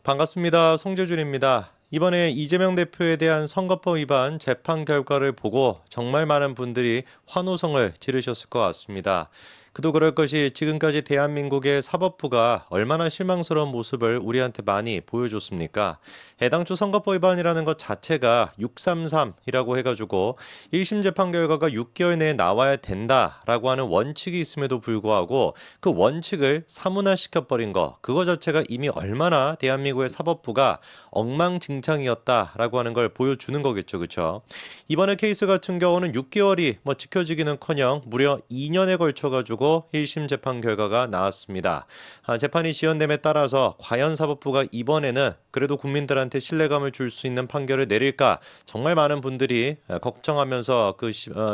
반갑습니다. 송재준입니다. 이번에 이재명 대표에 대한 선거법 위반 재판 결과를 보고 정말 많은 분들이 환호성을 지르셨을 것 같습니다. 그도 그럴 것이 지금까지 대한민국의 사법부가 얼마나 실망스러운 모습을 우리한테 많이 보여줬습니까? 해당초 선거법 위반이라는 것 자체가 633이라고 해가지고 1심 재판 결과가 6개월 내에 나와야 된다라고 하는 원칙이 있음에도 불구하고 그 원칙을 사문화시켜버린 거, 그거 자체가 이미 얼마나 대한민국의 사법부가 엉망진창이었다라고 하는 걸 보여주는 거겠죠, 그렇죠? 이번에 케이스 같은 경우는 6개월이 지켜지기는커녕 무려 2년에 걸쳐가지고 1심 재판 결과가 나왔습니다. 재판이 지연됨에 따라서 과연 사법부가 이번에는 그래도 국민들한테 신뢰감을 줄 수 있는 판결을 내릴까 정말 많은 분들이 걱정하면서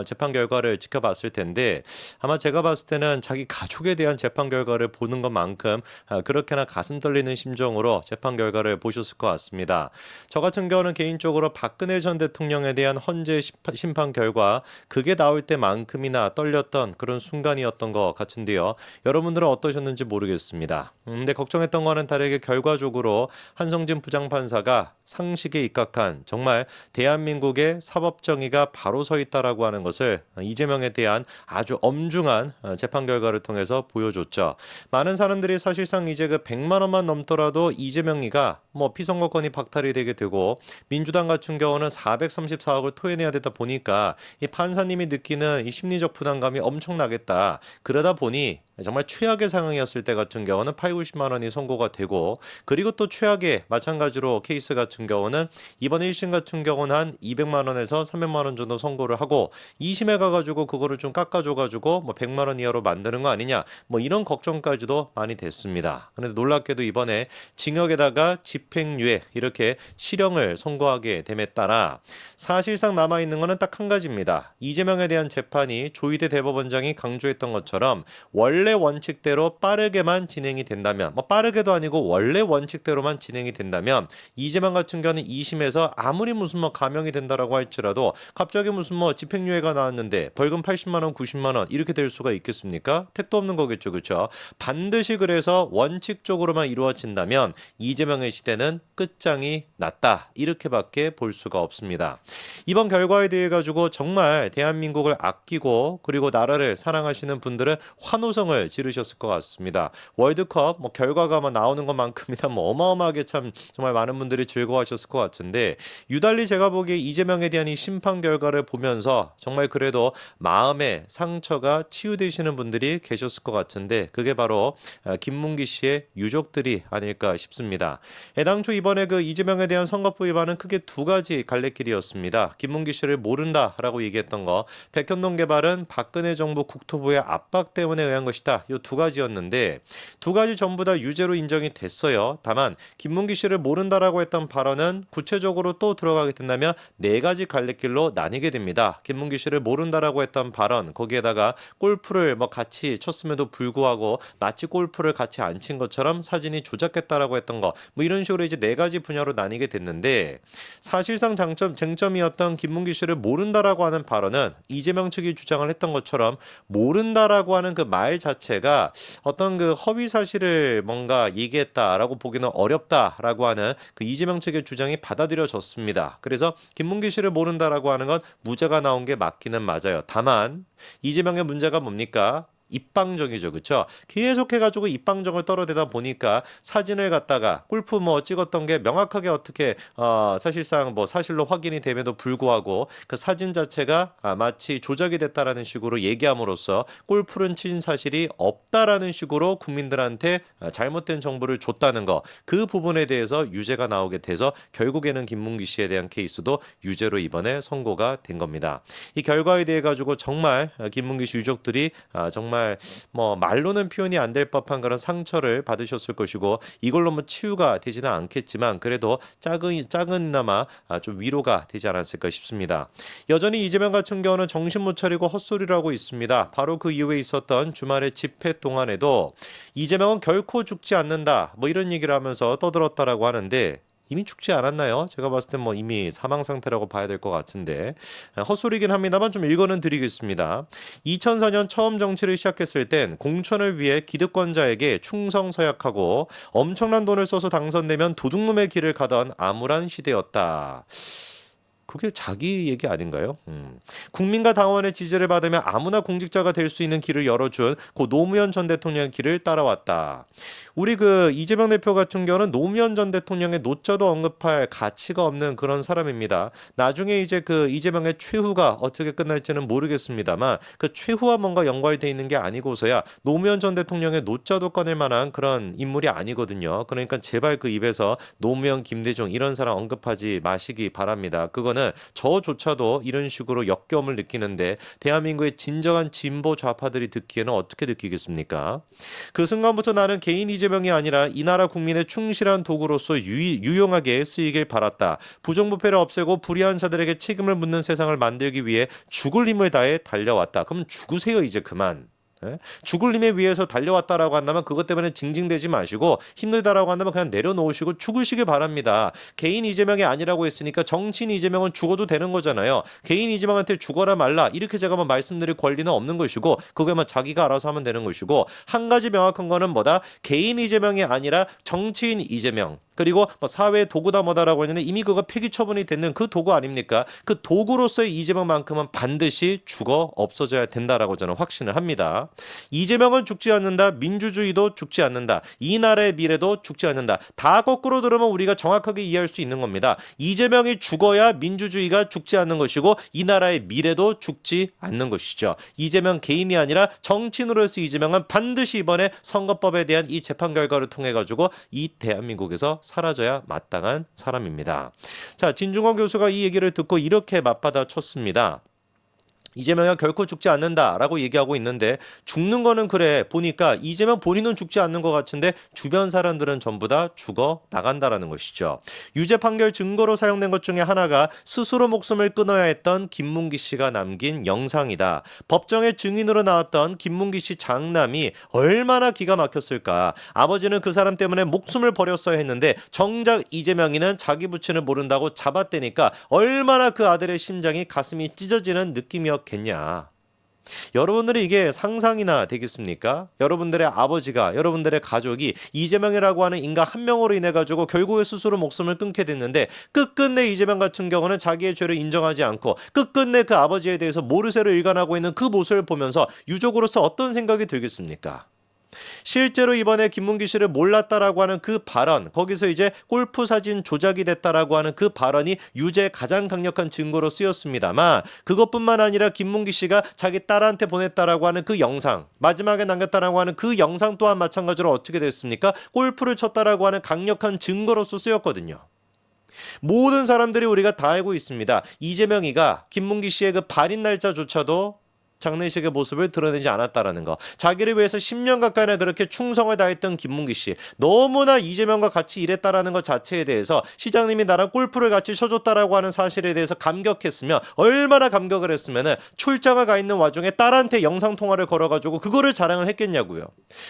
재판 결과를 지켜봤을 텐데 아마 제가 봤을 때는 자기 가족에 대한 재판 결과를 보는 것만큼 그렇게나 가슴 떨리는 심정으로 재판 결과를 보셨을 것 같습니다. 저 같은 경우는 개인적으로 박근혜 전 대통령에 대한 헌재 심판 결과 그게 나올 때만큼이나 떨렸던 그런 순간이었던 것 같은데요. 여러분들은 어떠셨는지 모르겠습니다. 근데 걱정했던 거는 다르게 결과적으로 한성진 부장판사가 상식에 입각한 정말 대한민국의 사법정의가 바로 서 있다라고 하는 것을 이재명에 대한 아주 엄중한 재판 결과를 통해서 보여줬죠. 많은 사람들이 사실상 이제 그 100만 원만 넘더라도 이재명이가 피선거권이 박탈이 되게 되고 민주당 같은 경우는 434억을 토해내야 되다 보니까 이 판사님이 느끼는 이 심리적 부담감이 엄청나겠다. 그러다 보니 정말 최악의 상황이었을 때 같은 경우는 8, 90만 원이 선고가 되고 그리고 또 최악의 마찬가지로 케이스 같은 경우는 이번 1심 같은 경우는 한 200만 원에서 300만 원 정도 선고를 하고 2심에 가가지고 그거를 좀 깎아줘가지고 100만 원 이하로 만드는 거 아니냐 이런 걱정까지도 많이 됐습니다. 그런데 놀랍게도 이번에 징역에다가 집행유예 이렇게 실형을 선고하게 됨에 따라 사실상 남아있는 거는 딱 한 가지입니다. 이재명에 대한 재판이 조희대 대법원장이 강조했던 것처럼 원래 원칙대로 빠르게만 진행이 된다면 빠르게도 아니고 원래 원칙대로만 진행이 된다면 이재명 같은 경우는 2심에서 아무리 무슨 감형이 된다라고 할지라도 갑자기 무슨 집행유예가 나왔는데 벌금 80만 원, 90만 원 이렇게 될 수가 있겠습니까? 택도 없는 거겠죠, 그렇죠? 반드시 그래서 원칙적으로만 이루어진다면 이재명의 시대는 끝장이 났다 이렇게밖에 볼 수가 없습니다. 이번 결과에 대해 가지고 정말 대한민국을 아끼고 그리고 나라를 사랑하시는 분들은 환호성을 지르셨을 것 같습니다. 월드컵 결과가 나오는 것만큼이나 어마어마하게 참 정말 많은 분들이 즐거워하셨을 것 같은데 유달리 제가 보기에 이재명에 대한 이 심판 결과를 보면서 정말 그래도 마음의 상처가 치유되시는 분들이 계셨을 것 같은데 그게 바로 김문기 씨의 유족들이 아닐까 싶습니다. 애당초 이번에 그 이재명에 대한 선거법 위반은 크게 두 가지 갈래길이었습니다. 김문기 씨를 모른다라고 얘기했던 거, 백현동 개발은 박근혜 정부 국토부의 압박 때문에 의한 것이다. 이 두 가지였는데 두 가지 전부 다 유죄로 인정이 됐어요. 다만 김문기 씨를 모른다라고 했던 발언은 구체적으로 또 들어가게 된다면 네 가지 갈래길로 나뉘게 됩니다. 김문기 씨를 모른다라고 했던 발언 거기에다가 골프를 같이 쳤음에도 불구하고 마치 골프를 같이 안 친 것처럼 사진이 조작했다라고 했던 거 이런 식으로 이제 네 가지 분야로 나뉘게 됐는데 사실상 쟁점이었던 김문기 씨를 모른다라고 하는 발언은 이재명 측이 주장을 했던 것처럼 모른다라고 하는 그 말 자체가 어떤 그 허위 사실을 뭔가 얘기했다라고 보기는 어렵다라고 하는 그 이재명 측의 주장이 받아들여졌습니다. 그래서 김문기 씨를 모른다라고 하는 건 무죄가 나온 게 맞기는 맞아요. 다만 이재명의 문제가 뭡니까? 입방정이죠, 그렇죠? 계속해가지고 입방정을 떨어대다 보니까 사진을 갖다가 골프 찍었던 게 명확하게 어떻게 사실상 사실로 확인이 됨에도 불구하고 그 사진 자체가 마치 조작이 됐다라는 식으로 얘기함으로써 골프를 친 사실이 없다라는 식으로 국민들한테 잘못된 정보를 줬다는 거, 그 부분에 대해서 유죄가 나오게 돼서 결국에는 김문기 씨에 대한 케이스도 유죄로 이번에 선고가 된 겁니다. 이 결과에 대해 가지고 정말 김문기 씨 유족들이 정말 말로는 표현이 안 될 법한 그런 상처를 받으셨을 것이고 이걸로 치유가 되지는 않겠지만 그래도 작은나마 좀 위로가 되지 않았을까 싶습니다. 여전히 이재명 같은 경우는 정신 못 차리고 헛소리를 하고 있습니다. 바로 그 이후에 있었던 주말의 집회 동안에도 이재명은 결코 죽지 않는다 이런 얘기를 하면서 떠들었다라고 하는데 이미 죽지 않았나요? 제가 봤을 땐 뭐 이미 사망 상태라고 봐야 될 것 같은데 헛소리긴 합니다만 좀 읽어는 드리겠습니다. 2004년 처음 정치를 시작했을 땐 공천을 위해 기득권자에게 충성서약하고 엄청난 돈을 써서 당선되면 도둑놈의 길을 가던 암울한 시대였다. 그게 자기 얘기 아닌가요? 국민과 당원의 지지를 받으며 아무나 공직자가 될 수 있는 길을 열어준 고 노무현 전 대통령의 길을 따라왔다. 우리 그 이재명 대표 같은 경우는 노무현 전 대통령의 노자도 언급할 가치가 없는 그런 사람입니다. 나중에 이제 그 이재명의 최후가 어떻게 끝날지는 모르겠습니다만 그 최후와 뭔가 연관돼 있는 게 아니고서야 노무현 전 대통령의 노자도 꺼낼 만한 그런 인물이 아니거든요. 그러니까 제발 그 입에서 노무현, 김대중 이런 사람 언급하지 마시기 바랍니다. 그거는 저조차도 이런 식으로 역겨움을 느끼는데 대한민국의 진정한 진보 좌파들이 듣기에는 어떻게 느끼겠습니까? 그 순간부터 나는 개인 이재명이 아니라 이 나라 국민의 충실한 도구로서 유용하게 쓰이길 바랐다. 부정부패를 없애고 불의한 자들에게 책임을 묻는 세상을 만들기 위해 죽을 힘을 다해 달려왔다. 그럼 죽으세요 이제 그만. 죽을 힘에 위해서 달려왔다라고 한다면 그것 때문에 징징대지 마시고 힘들다라고 한다면 그냥 내려놓으시고 죽으시길 바랍니다. 개인 이재명이 아니라고 했으니까 정치인 이재명은 죽어도 되는 거잖아요. 개인 이재명한테 죽어라 말라 이렇게 제가 뭐 말씀드릴 권리는 없는 것이고 그거만 자기가 알아서 하면 되는 것이고 한 가지 명확한 거는 뭐다? 개인 이재명이 아니라 정치인 이재명 그리고 뭐 사회 도구다 뭐다라고 했는데 이미 그거 폐기 처분이 됐는 그 도구 아닙니까? 그 도구로서의 이재명만큼은 반드시 죽어 없어져야 된다라고 저는 확신을 합니다. 이재명은 죽지 않는다. 민주주의도 죽지 않는다. 이 나라의 미래도 죽지 않는다. 다 거꾸로 들으면 우리가 정확하게 이해할 수 있는 겁니다. 이재명이 죽어야 민주주의가 죽지 않는 것이고 이 나라의 미래도 죽지 않는 것이죠. 이재명 개인이 아니라 정치인으로서 이재명은 반드시 이번에 선거법에 대한 이 재판 결과를 통해 가지고 이 대한민국에서 사라져야 마땅한 사람입니다. 자, 진중권 교수가 이 얘기를 듣고 이렇게 맞받아 쳤습니다. 이재명이 결코 죽지 않는다라고 얘기하고 있는데 죽는 거는 그래 보니까 이재명 본인은 죽지 않는 것 같은데 주변 사람들은 전부 다 죽어 나간다라는 것이죠. 유죄 판결 증거로 사용된 것 중에 하나가 스스로 목숨을 끊어야 했던 김문기 씨가 남긴 영상이다. 법정의 증인으로 나왔던 김문기 씨 장남이 얼마나 기가 막혔을까. 아버지는 그 사람 때문에 목숨을 버렸어야 했는데 정작 이재명이는 자기 부친을 모른다고 잡았대니까 얼마나 그 아들의 심장이 가슴이 찢어지는 느낌이었겠냐. 여러분들이 이게 상상이나 되겠습니까? 여러분들의 아버지가 여러분들의 가족이 이재명이라고 하는 인간 한 명으로 인해 가지고 결국에 스스로 목숨을 끊게 됐는데 끝끝내 이재명 같은 경우는 자기의 죄를 인정하지 않고 끝끝내 그 아버지에 대해서 모르쇠로 일관하고 있는 그 모습을 보면서 유족으로서 어떤 생각이 들겠습니까? 실제로 이번에 김문기 씨를 몰랐다라고 하는 그 발언, 거기서 이제 골프 사진 조작이 됐다라고 하는 그 발언이 유죄 가장 강력한 증거로 쓰였습니다만 그것뿐만 아니라 김문기 씨가 자기 딸한테 보냈다라고 하는 그 영상, 마지막에 남겼다라고 하는 그 영상 또한 마찬가지로 어떻게 됐습니까? 골프를 쳤다라고 하는 강력한 증거로서 쓰였거든요. 모든 사람들이 우리가 다 알고 있습니다. 이재명이가 김문기 씨의 그 발인 날짜조차도 장례식의 모습을 드러내지 않았다라는 거. 자기를 위해서 10년 가까이나 그렇게 충성을 다했던 김문기 씨. 너무나 이재명과 같이 일했다라는 것 자체에 대해서 시장님이 나랑 골프를 같이 쳐줬다라고 하는 사실에 대해서 감격했으면 얼마나 감격을 했으면은 출장을 가 있는 와중에 딸한테 영상통화를 걸어가지고 그거를 자랑을 했겠냐고요.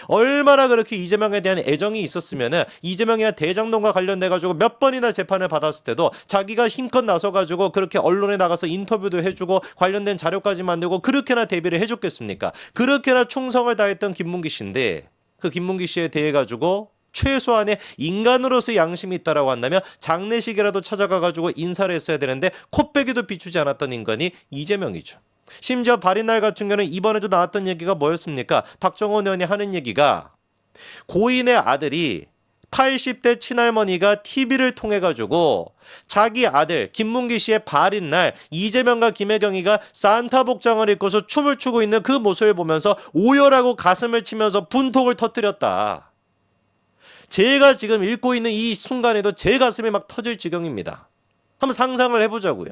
얼마나 그렇게 이재명에 대한 애정이 있었으면은 이재명이나 대장동과 관련돼가지고 몇 번이나 재판을 받았을 때도 자기가 힘껏 나서가지고 그렇게 언론에 나가서 인터뷰도 해주고 관련된 자료까지 만들고 그렇게나 대비를 해줬겠습니까? 그렇게나 충성을 다했던 김문기 씨인데 그 김문기 씨에 대해 가지고 최소한의 인간으로서 양심이 있다라고 한다면 장례식이라도 찾아가가지고 인사를 했어야 되는데 코빼기도 비추지 않았던 인간이 이재명이죠. 심지어 발인날 같은 경우는 이번에도 나왔던 얘기가 뭐였습니까? 박정원 의원이 하는 얘기가 고인의 아들이 80대 친할머니가 TV를 통해 가지고 자기 아들 김문기 씨의 발인 날 이재명과 김혜경이가 산타 복장을 입고서 춤을 추고 있는 그 모습을 보면서 오열하고 가슴을 치면서 분통을 터뜨렸다. 제가 지금 읽고 있는 이 순간에도 제 가슴이 막 터질 지경입니다. 한번 상상을 해보자고요.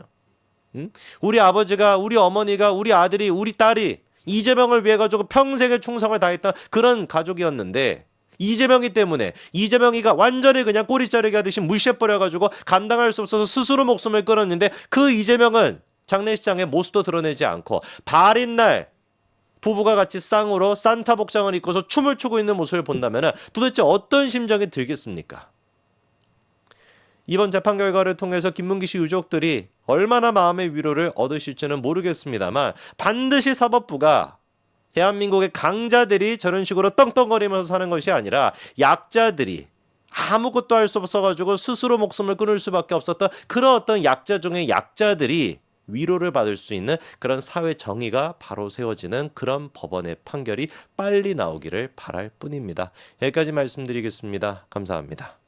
우리 아버지가, 우리 어머니가, 우리 아들이, 우리 딸이 이재명을 위해 가지고 평생의 충성을 다했던 그런 가족이었는데 이재명이 때문에 이재명이가 완전히 그냥 꼬리 자르기 하듯이 무시해버려가지고 감당할 수 없어서 스스로 목숨을 끊었는데 그 이재명은 장례식장에 모습도 드러내지 않고 발인 날 부부가 같이 쌍으로 산타 복장을 입고서 춤을 추고 있는 모습을 본다면 도대체 어떤 심정이 들겠습니까? 이번 재판 결과를 통해서 김문기 씨 유족들이 얼마나 마음의 위로를 얻으실지는 모르겠습니다만 반드시 사법부가 대한민국의 강자들이 저런 식으로 떵떵거리면서 사는 것이 아니라 약자들이 아무것도 할 수 없어가지고 스스로 목숨을 끊을 수밖에 없었던 그런 어떤 약자 중의 약자들이 위로를 받을 수 있는 그런 사회 정의가 바로 세워지는 그런 법원의 판결이 빨리 나오기를 바랄 뿐입니다. 여기까지 말씀드리겠습니다. 감사합니다.